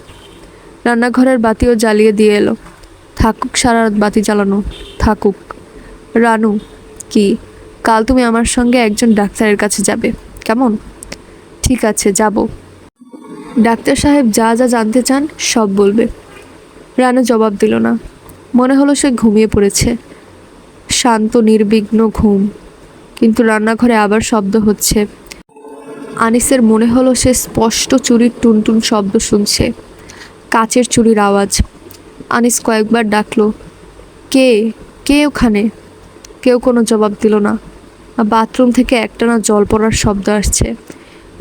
রান্নাঘরের বাতিও জ্বালিয়ে দিয়ে এলো। থাকুক সারা রাত বাতি জ্বালানো, থাকুক। রানু, কি? কাল তুমি আমার সঙ্গে একজন ডাক্তারের কাছে যাবে, কেমন? ঠিক আছে, যাব। ডাক্তার সাহেব যা যা জানতে চান সব বলবে। রানু জবাব দিল না। মনে হলো সে ঘুমিয়ে পড়েছে, শান্ত নির্বিঘ্ন ঘুম। কিন্তু রান্নাঘরে আবার শব্দ হচ্ছে। আনিসের মনে হলো সে স্পষ্ট চুরির টুনটুন শব্দ শুনছে, কাচের চুরির আওয়াজ। আনিস কয়েকবার ডাকলো, কে? কে ওখানে? কেউ কোনো জবাব দিল না। বাথরুম থেকে একটানা জল পড়ার শব্দ আসছে।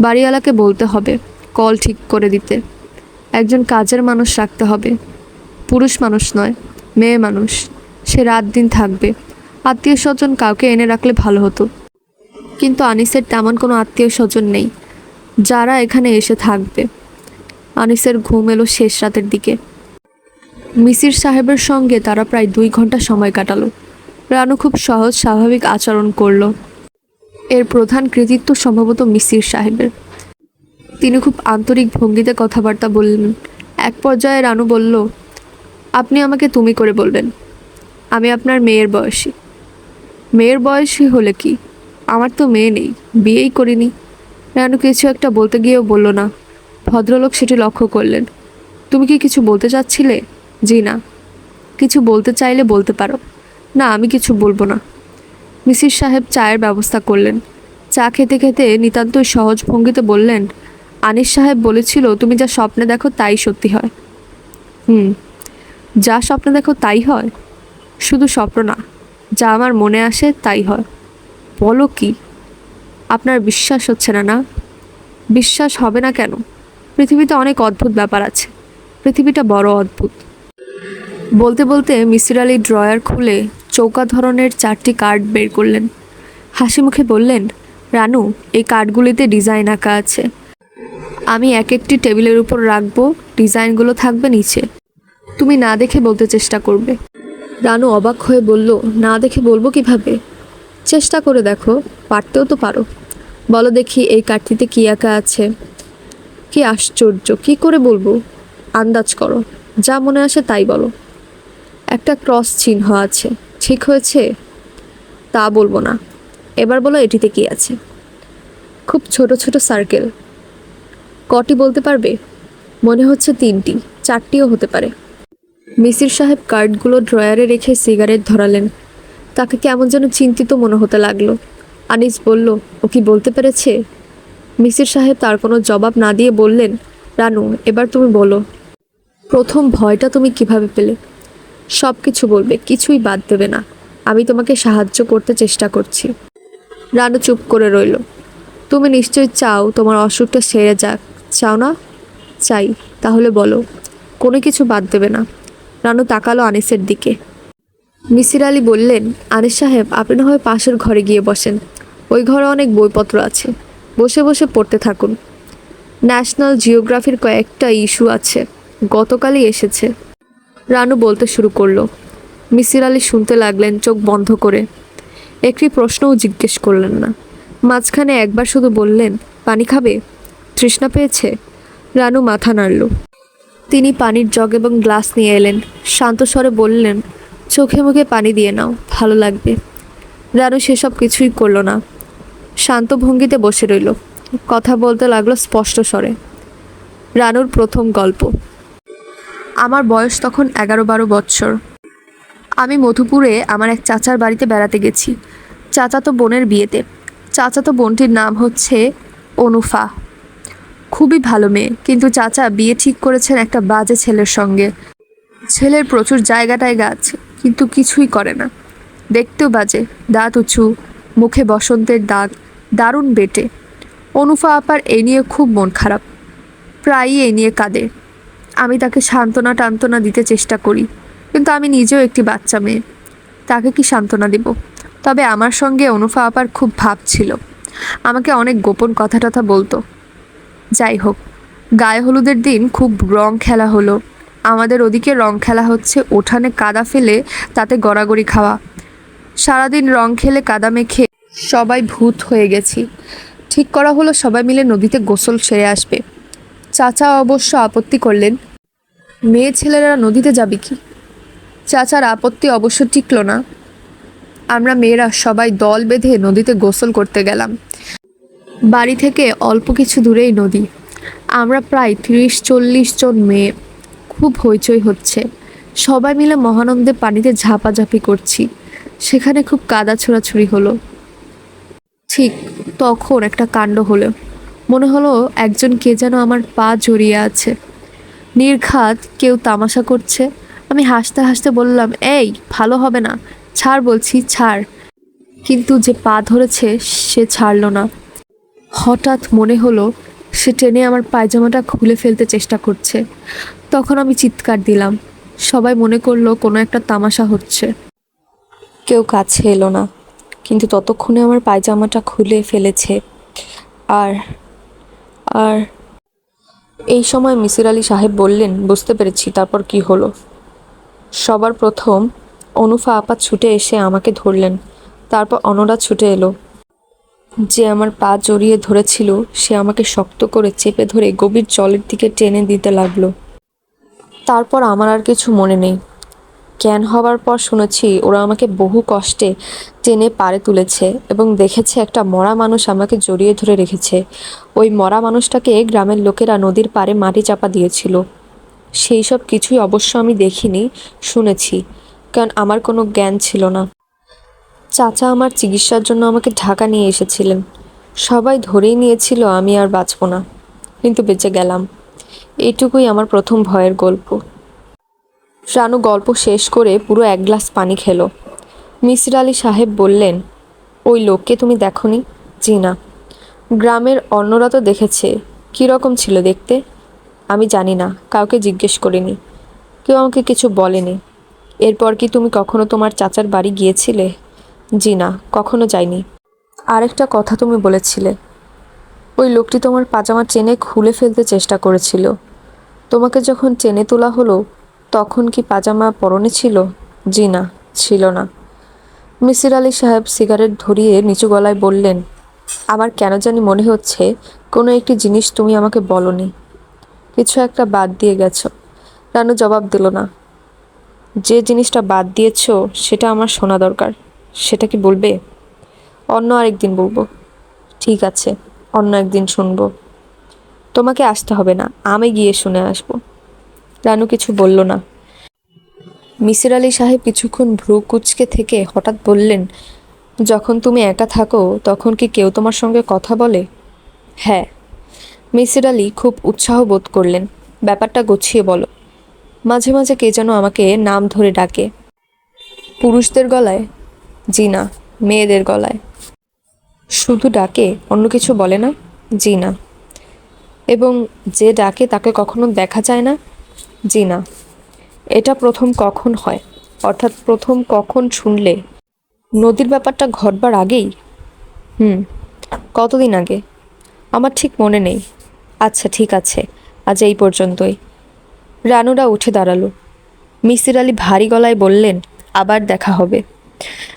বাড়িওয়ালাকে বলতে হবে কল ঠিক করে দিতে। একজন কাজের মানুষ রাখতে হবে, পুরুষ মানুষ নয়, মেয়ে মানুষ। সে রাত দিন থাকবে। আত্মীয় স্বজন কাউকে এনে রাখলে ভালো হতো, কিন্তু আনিসের তেমন কোনো আত্মীয় স্বজন নেই যারা এখানে এসে থাকবে। আনিসের ঘুম এলো শেষ রাতের দিকে। মিসির সাহেবের সঙ্গে তারা প্রায় 2 ঘন্টা সময় কাটালো। রানু খুব সহজ স্বাভাবিক আচরণ করলো। এর প্রধান কৃতিত্ব সম্ভবত মিসির সাহেবের। তিনি খুব আন্তরিক ভঙ্গিতে কথাবার্তা বললেন। এক পর্যায়ে রানু বলল, আপনি আমাকে তুমি করে বলবেন। আমি আপনার মেয়ের বয়সী। মেয়ের বয়সী হলে কি? আমার তো মেয়ে নেই, বিয়েই করিনি। রানু কিছু একটা বলতে গিয়েও বলল না। ভদ্রলোক সেটি লক্ষ্য করলেন। তুমি কি কিছু বলতে চাচ্ছিলে? জি না। কিছু বলতে চাইলে বলতে পারো। না, আমি কিছু বলবো না। মিসির সাহেব চায়ের ব্যবস্থা করলেন। চা খেতে খেতে নিতান্তই সহজ ভঙ্গিতে বললেন, আনিস সাহেব বলেছিল তুমি যা স্বপ্নে দেখো তাই সত্যি হয়। যা স্বপ্নে দেখো তাই হয়? শুধু স্বপ্ন না, যা আমার মনে আসে তাই হয়। বলো কি? আপনার বিশ্বাস হচ্ছে না? না, বিশ্বাস হবে না কেন? পৃথিবীতে অনেক অদ্ভুত ব্যাপার আছে। পৃথিবীটা বড় অদ্ভুত। বলতে বলতে মিসির আলি ড্রয়ার খুলে চৌকা ধরনের 4টি কার্ড বের করলেন। হাসি মুখে বললেন, রানু, এই কার্ডগুলিতে ডিজাইন আঁকা আছে। আমি এক একটি টেবিলের উপর রাখবো, ডিজাইনগুলো থাকবে নিচে। তুমি না দেখে বলতে চেষ্টা করবে। রানু অবাক হয়ে বলল, না দেখে বলবো কিভাবে? চেষ্টা করে দেখো, পারতেও তো পারো। বলো দেখি এই কার্ডটিতে কী আঁকা আছে। কি আশ্চর্য, কি করে বলবো? আন্দাজ করো, যা মনে আসে তাই বলো। একটা ক্রস চিহ্ন আছে, ঠিক হয়েছে? তা বলবো না। এবার বলো এটিতে কি আছে। খুব ছোট ছোট সার্কেল। কটি বলতে পারবে? মনে হচ্ছে 3টি, 4টিও হতে পারে। মিসির সাহেব কার্ডগুলো ড্রয়ারে রেখে সিগারেট ধরালেন। তাকে কেমন যেন চিন্তিত মনে হতে লাগলো। আনিস বলল, ও কি বলতে পেরেছে? মিসির সাহেব তার কোনো জবাব না দিয়ে বললেন, রানু, এবার তুমি বলো, প্রথম ভয়টা তুমি কিভাবে পেলে? সব কিছু বলবে, কিছুই বাদ দেবে না। আমি তোমাকে সাহায্য করতে চেষ্টা করছি। রানু চুপ করে রইল। তুমি নিশ্চয়ই চাও তোমার অসুখটা সেরে যাক, চাও না? চাই। তাহলে বলো, কোনো কিছু বাদ দেবে না। রানু তাকালো আনিসের দিকে। মিসির আলী বললেন, আনিস সাহেব, আপনি না হয় পাশের ঘরে গিয়ে বসেন। ওই ঘরে অনেক বইপত্র আছে, বসে বসে পড়তে থাকুন। ন্যাশনাল জিওগ্রাফির কয়েকটা ইস্যু আছে, গতকালই এসেছে। রানু বলতে শুরু করলো। মিসির আলী শুনতে লাগলেন চোখ বন্ধ করে। একটি প্রশ্নও জিজ্ঞেস করলেন না। মাঝখানে একবার শুধু বললেন, পানি খাবে? তৃষ্ণা পেয়েছে? রানু মাথা নাড়ল। তিনি পানির জগ এবং গ্লাস নিয়ে এলেন। শান্ত স্বরে বললেন, চোখে মুখে পানি দিয়ে নাও, ভালো লাগবে। রানু সেসব কিছুই করলো না, শান্ত ভঙ্গিতে বসে রইল। কথা বলতে লাগলো স্পষ্ট স্বরে। রানুর প্রথম গল্প। আমার বয়স তখন 11-12 বৎসর। আমি মধুপুরে আমার এক চাচার বাড়িতে বেড়াতে গেছি, চাচাতো বোনের বিয়েতে। চাচাতো বোনটির নাম হচ্ছে অনুফা। খুবই ভালো মেয়ে, কিন্তু চাচা বিয়ে ঠিক করেছেন একটা বাজে ছেলের সঙ্গে। ছেলের প্রচুর জায়গা টায়গা আছে, কিন্তু কিছুই করে না। দেখতেও বাজে, দাঁত উঁচু, মুখে বসন্তের দাগ, দারুণ বেটে। অনুফা আপার এই নিয়ে খুব মন খারাপ, প্রায়ই এই নিয়ে কাঁদে। আমি তাকে সান্ত্বনা টান্তনা দিতে চেষ্টা করি, কিন্তু আমি নিজেও একটি বাচ্চা মেয়ে, তাকে কি সান্ত্বনা দিব? তবে আমার সঙ্গে অনুফা আপার খুব ভাব ছিল, আমাকে অনেক গোপন কথা টথা বলতো। যাই হোক, গায়ে হলুদের দিন খুব রং খেলা হলো। আমাদের ওদিকে রং খেলা হচ্ছে উঠানে কাদা ফেলে তাতে গড়াগড়ি খাওয়া। সারাদিন রং খেলে কাদা মেখে সবাই ভূত হয়ে গেছি। ঠিক করা হলো সবাই মিলে নদীতে গোসল সেরে আসবে। চাচা অবশ্য আপত্তি করলেন, মেয়ে ছেলেরা নদীতে যাবে কি? চাচার আপত্তি অবশ্য টিকল না। আমরা মেয়েরা সবাই দল বেঁধে নদীতে গোসল করতে গেলাম। বাড়ি থেকে অল্প কিছু দূরেই নদী। আমরা প্রায় 30-40 জন মেয়ে। খুব হইচই হচ্ছে, সবাই মিলে মহানন্দে পানিতে ঝাপাঝাপি করছি। সেখানে খুব কাদা ছোড়াছুড়ি হলো। ঠিক তখন একটা কাণ্ড হলো। মনে হলো একজন কে যেন আমার পা জড়িয়ে আছে। নির্ঘাত কেউ তামাশা করছে। আমি হাসতে হাসতে বললাম, এই ভালো হবে না, ছাড় বলছি, ছাড়। কিন্তু যে পা ধরেছে সে ছাড়ল না। হঠাৎ মনে হলো সে টেনে আমার পায়জামাটা খুলে ফেলতে চেষ্টা করছে। তখন আমি চিৎকার দিলাম। সবাই মনে করলো কোনো একটা তামাশা হচ্ছে। কেউ কাছে এলো না, কিন্তু ততক্ষণে আমার পায়জামাটা খুলে ফেলেছে। আর আর এই সময় মিসির আলী সাহেব বললেন, বুঝতে পেরেছি, তারপর কি হলো? সবার প্রথম অনুফা আপা ছুটে এসে আমাকে ধরলেন। তারপর অনড়া ছুটে এলো। যে আমার পা জড়িয়ে ধরেছিল সে আমাকে শক্ত করে চেপে ধরে গভীর জলের দিকে টেনে দিতে লাগলো। তারপর আমার আর কিছু মনে নেই। জ্ঞান হবার পর শুনেছি ওরা আমাকে বহু কষ্টে টেনে পাড়ে তুলেছে এবং দেখেছে একটা মরা মানুষ আমাকে জড়িয়ে ধরে রেখেছে। ওই মরা মানুষটাকে গ্রামের লোকেরা নদীর পাড়ে মাটি চাপা দিয়েছিল। সেই সব কিছুই অবশ্য আমি দেখিনি, শুনেছি, কারণ আমার কোনো জ্ঞান ছিল না। চাচা আমার চিকিৎসার জন্য আমাকে ঢাকা নিয়ে এসেছিলেন। সবাই ধরেই নিয়েছিল আমি আর বাঁচব না, কিন্তু বেঁচে গেলাম। এইটুকুই আমার প্রথম ভয়ের গল্প। রানু গল্প শেষ করে পুরো 1 গ্লাস পানি খেলো। মিসির আলী সাহেব বললেন, ওই লোককে তুমি দেখোনি? জি না। গ্রামের অন্যরা তো দেখেছে। কীরকম ছিল দেখতে? আমি জানি না, কাউকে জিজ্ঞেস করিনি, কেউ আমাকে কিছু বলেনি। এরপর কি তুমি কখনো তোমার চাচার বাড়ি গিয়েছিলে? জি না, কখনো যাইনি। আরেকটা কথা তুমি বলেছিলে, ওই লোকটি তোমার পাজামা চেনে খুলে ফেলতে চেষ্টা করেছিল। তোমাকে যখন চেনে তোলা হলো তখন কি পাজামা পরনে ছিল? জি না, ছিল না। মিসির আলী সাহেব সিগারেট ধরিয়ে নিচু গলায় বললেন, আমার কেন জানি মনে হচ্ছে কোনো একটি জিনিস তুমি আমাকে বলনি, কিছু একটা বাদ দিয়ে গেছো। রানু জবাব দিল না। যে জিনিসটা বাদ দিয়েছ সেটা আমার শোনা দরকার। সেটা কি বলবে? অন্য আরেকদিন বলবো। ঠিক আছে, অন্য একদিন শুনবো। তোমাকে আসতে হবে না, আমি গিয়ে শুনে আসবো। রানু কিছু বলল না। মিসির আলী সাহেব কিছুক্ষণ ভ্রু কুঁচকে থেকে হঠাৎ বললেন, যখন তুমি একা থাকো তখন কি কেউ তোমার সঙ্গে কথা বলে? হ্যাঁ। মিসির আলি খুব উৎসাহ বোধ করলেন। ব্যাপারটা গুছিয়ে বলো। মাঝে মাঝে কে যেন আমাকে নাম ধরে ডাকে। পুরুষদের গলায়? জি না, মেয়েদের গলায়। শুধু ডাকে, অন্য কিছু বলে না? জি না। এবং যে ডাকে তাকে কখনো দেখা যায় না? জি না। এটা প্রথম কখন হয়, অর্থাৎ প্রথম কখন শুনলে? নদীর ব্যাপারটা ঘটবার আগেই? হুম। কতদিন আগে? আমার ঠিক মনে নেই। আচ্ছা ঠিক আছে, আজ এই পর্যন্তই। রানুরা উঠে দাঁড়ালো। মিসির আলি ভারী গলায় বললেন, আবার দেখা হবে।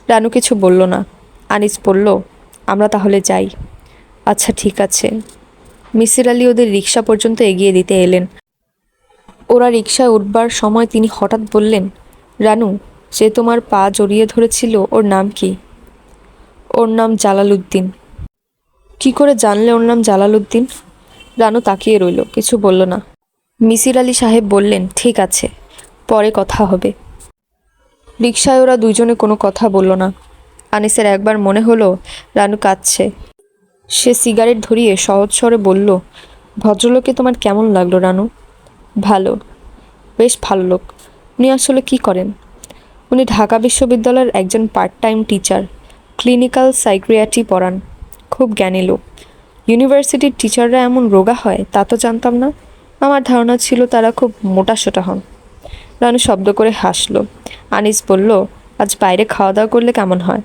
রানু কিছু বলল না। আনিস বলল, আমরা তাহলে যাই। আচ্ছা ঠিক আছে। মিসির আলি ওদের রিক্সা পর্যন্ত এগিয়ে দিতে এলেন। ওরা রিকশায় উঠবার সময় তিনি হঠাৎ বললেন, রানু, যে তোমার পা জড়িয়ে ধরেছিল ওর নাম কি? ওর নাম জালালউদ্দিন। কি করে জানলে ওর নাম জালালউদ্দিন? রানু তাকিয়ে রইল, কিছু বলল না। মিসির আলি সাহেব বললেন, ঠিক আছে, পরে কথা হবে। রিকশায় ওরা দুইজনে কোনো কথা বলল না। আনিসের একবার মনে হলো রানু কাঁদছে। সে সিগারেট ধরিয়ে সহজ স্বরে বলল, ভদ্রলোককে তোমার কেমন লাগলো রানু? ভালো, বেশ ভালো লোক। উনি আসলে কি করেন? উনি ঢাকা বিশ্ববিদ্যালয়ের একজন part time teacher, clinical psychiatry পড়ান। খুব জ্ঞানী লোক। ইউনিভার্সিটির টিচাররা এমন রোগা হয় তা তো জানতাম না। আমার ধারণা ছিল তারা খুব মোটাসোটা হন। রানু শব্দ করে হাসলো। আনিস বলল, আজ বাইরে খাওয়া দাওয়া করলে কেমন হয়?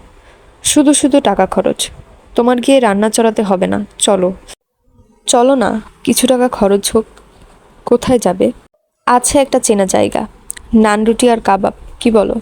শুধু শুধু টাকা খরচ। তোমার গিয়ে রান্না চড়াতে হবে না, চলো। চলো না, কিছু টাকা খরচ হোক। কোথায় যাবে? আছে একটা চেনা জায়গা, নান রুটি আর কাবাব, কি বলো?